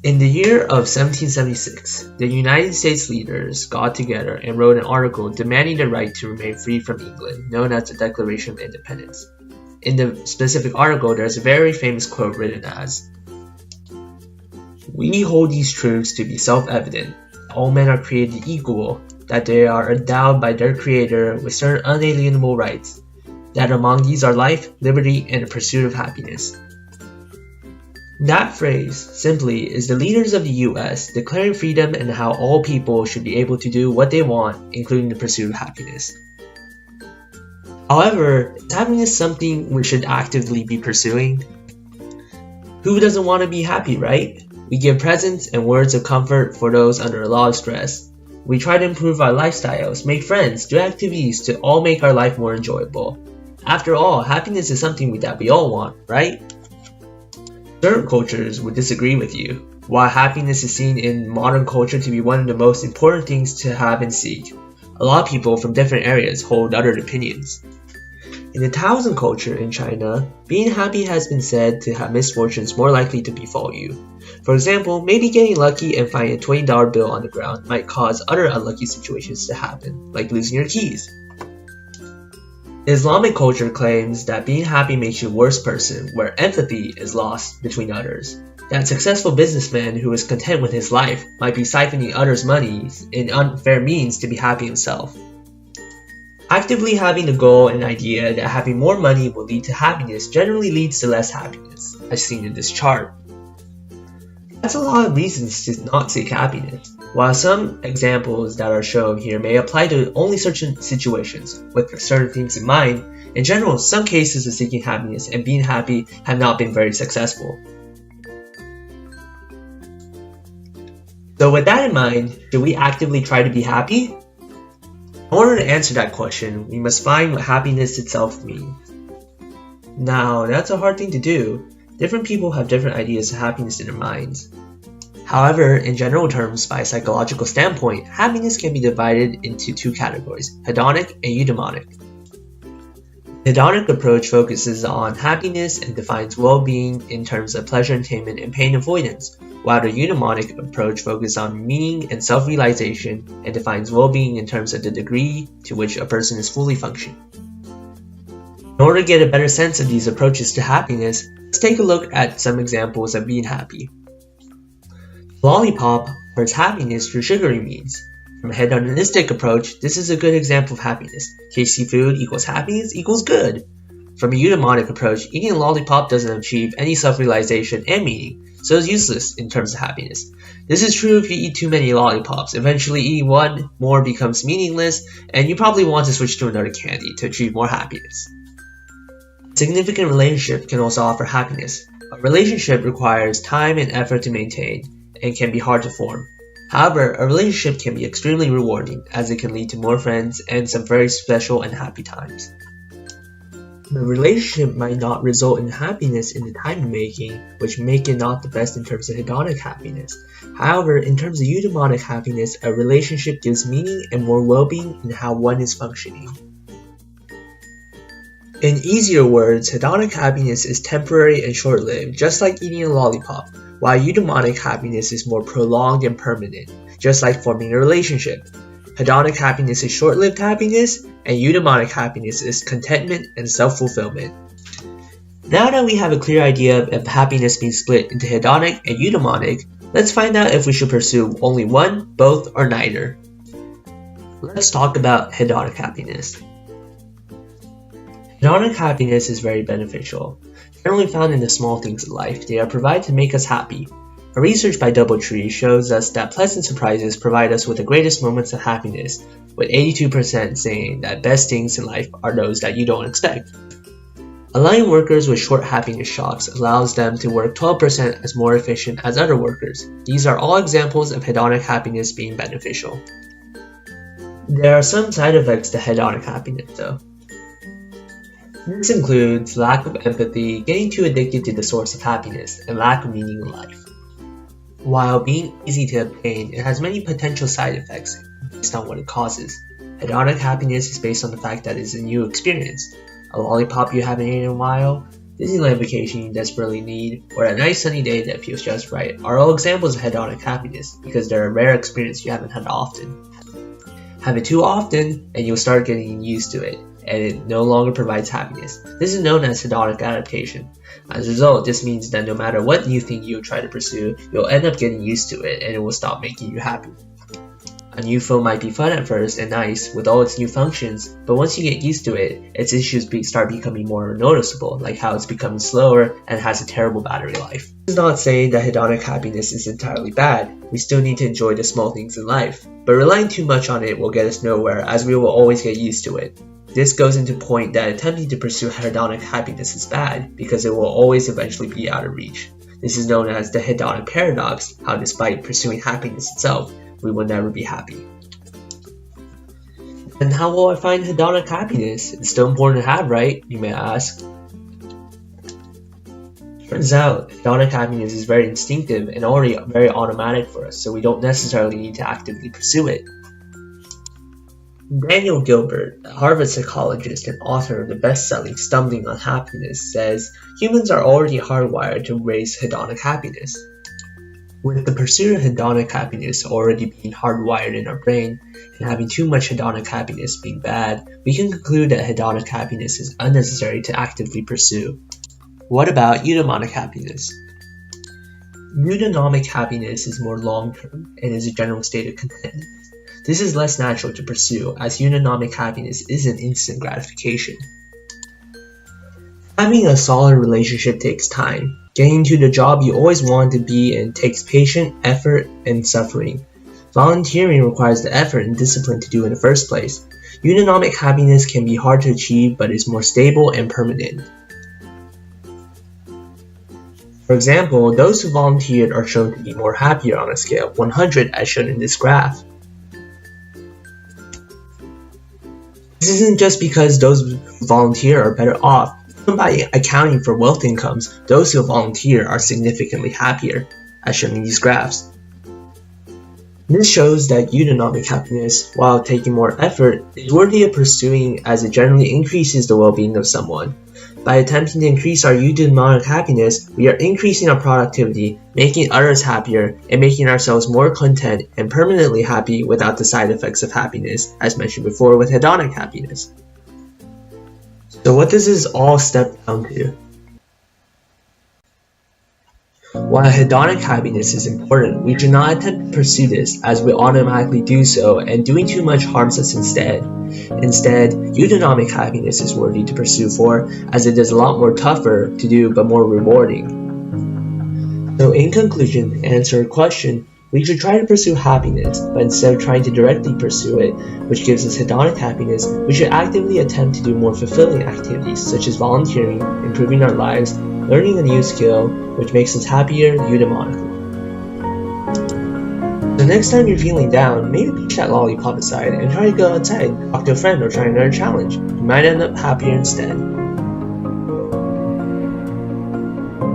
In the year of 1776, the United States leaders got together and wrote an article demanding the right to remain free from England, known as the Declaration of Independence. In the specific article, there's a very famous quote written as, "We hold these truths to be self-evident, that all men are created equal, that they are endowed by their Creator with certain unalienable rights, that among these are life, liberty, and the pursuit of happiness." That phrase, simply, is the leaders of the US declaring freedom and how all people should be able to do what they want, including the pursuit of happiness. However, is happiness something we should actively be pursuing? Who doesn't want to be happy, right? We give presents and words of comfort for those under a lot of stress. We try to improve our lifestyles, make friends, do activities to all make our life more enjoyable. After all, happiness is something that we all want, right? Certain cultures would disagree with you. While happiness is seen in modern culture to be one of the most important things to have and seek, a lot of people from different areas hold other opinions. In the Taoism culture in China, being happy has been said to have misfortunes more likely to befall you. For example, maybe getting lucky and finding a $20 bill on the ground might cause other unlucky situations to happen, like losing your keys. Islamic culture claims that being happy makes you a worse person, where empathy is lost between others. That a successful businessman who is content with his life might be siphoning others' money in unfair means to be happy himself. Actively having the goal and idea that having more money will lead to happiness generally leads to less happiness, as seen in this chart. That's a lot of reasons to not seek happiness. While some examples that are shown here may apply to only certain situations with certain things in mind, in general, some cases of seeking happiness and being happy have not been very successful. So with that in mind, should we actively try to be happy? In order to answer that question, we must find what happiness itself means. Now, that's a hard thing to do. Different people have different ideas of happiness in their minds. However, in general terms, by a psychological standpoint, happiness can be divided into two categories, hedonic and eudaimonic. The hedonic approach focuses on happiness and defines well-being in terms of pleasure attainment and pain avoidance, while the eudaimonic approach focuses on meaning and self-realization and defines well-being in terms of the degree to which a person is fully functioning. In order to get a better sense of these approaches to happiness, let's take a look at some examples of being happy. Lollipop offers happiness through sugary means. From a hedonistic approach, this is a good example of happiness. Tasty food equals happiness equals good. From a eudaimonic approach, eating a lollipop doesn't achieve any self-realization and meaning, so it's useless in terms of happiness. This is true if you eat too many lollipops. Eventually eating one more becomes meaningless, and you probably want to switch to another candy to achieve more happiness. A significant relationship can also offer happiness. A relationship requires time and effort to maintain, and can be hard to form. However, a relationship can be extremely rewarding, as it can lead to more friends and some very special and happy times. The relationship might not result in happiness in the time making, which make it not the best in terms of hedonic happiness. However, in terms of eudaimonic happiness, a relationship gives meaning and more well-being in how one is functioning. In easier words, hedonic happiness is temporary and short-lived, just like eating a lollipop, while eudaimonic happiness is more prolonged and permanent, just like forming a relationship. Hedonic happiness is short-lived happiness, and eudaimonic happiness is contentment and self-fulfillment. Now that we have a clear idea of happiness being split into hedonic and eudaimonic, let's find out if we should pursue only one, both, or neither. Let's talk about hedonic happiness. Hedonic happiness is very beneficial. Generally found in the small things in life, they are provided to make us happy. A research by DoubleTree shows us that pleasant surprises provide us with the greatest moments of happiness, with 82% saying that best things in life are those that you don't expect. Allowing workers with short happiness shocks allows them to work 12% as more efficient as other workers. These are all examples of hedonic happiness being beneficial. There are some side effects to hedonic happiness though. This includes lack of empathy, getting too addicted to the source of happiness, and lack of meaning in life. While being easy to obtain, it has many potential side effects based on what it causes. Hedonic happiness is based on the fact that it's a new experience. A lollipop you haven't eaten in a while, Disneyland vacation you desperately need, or a nice sunny day that feels just right are all examples of hedonic happiness because they're a rare experience you haven't had often. Have it too often, and you'll start getting used to it, and it no longer provides happiness. This is known as hedonic adaptation. As a result, this means that no matter what new thing you try to pursue, you'll end up getting used to it, and it will stop making you happy. A new phone might be fun at first and nice with all its new functions, but once you get used to it, its issues start becoming more noticeable, like how it's becoming slower and has a terrible battery life. This is not saying that hedonic happiness is entirely bad. We still need to enjoy the small things in life, but relying too much on it will get us nowhere, as we will always get used to it. This goes into the point that attempting to pursue hedonic happiness is bad, because it will always eventually be out of reach. This is known as the hedonic paradox, how despite pursuing happiness itself, we will never be happy. And how will I find hedonic happiness? It's still important to have, right? You may ask. Turns out, hedonic happiness is very instinctive and already very automatic for us, so we don't necessarily need to actively pursue it. Daniel Gilbert, a Harvard psychologist and author of the best-selling Stumbling on Happiness, says humans are already hardwired to raise hedonic happiness. With the pursuit of hedonic happiness already being hardwired in our brain, and having too much hedonic happiness being bad, we can conclude that hedonic happiness is unnecessary to actively pursue. What about eudaimonic happiness? Eudaimonic happiness is more long-term and is a general state of contentment. This is less natural to pursue, as eudaimonic happiness isn't instant gratification. Having a solid relationship takes time. Getting to the job you always wanted to be in takes patience, effort, and suffering. Volunteering requires the effort and discipline to do in the first place. Eudaimonic happiness can be hard to achieve, but is more stable and permanent. For example, those who volunteered are shown to be more happier on a scale of 100 as shown in this graph. This isn't just because those who volunteer are better off. Even by accounting for wealth incomes, those who volunteer are significantly happier, as shown in these graphs. This shows that eudaimonic happiness, while taking more effort, is worthy of pursuing as it generally increases the well-being of someone. By attempting to increase our eudaimonic happiness, we are increasing our productivity, making others happier, and making ourselves more content and permanently happy without the side effects of happiness, as mentioned before with hedonic happiness. So what does this all step down to? While hedonic happiness is important, we should not attempt to pursue this as we automatically do so, and doing too much harms us instead. Instead, eudaimonic happiness is worthy to pursue for, as it is a lot more tougher to do but more rewarding. So in conclusion, to answer your question, we should try to pursue happiness, but instead of trying to directly pursue it, which gives us hedonic happiness, we should actively attempt to do more fulfilling activities such as volunteering, improving our lives, learning a new skill, which makes us happier eudaimonically. So next time you're feeling down, maybe push that lollipop aside and try to go outside, talk to a friend, or try another challenge. You might end up happier instead.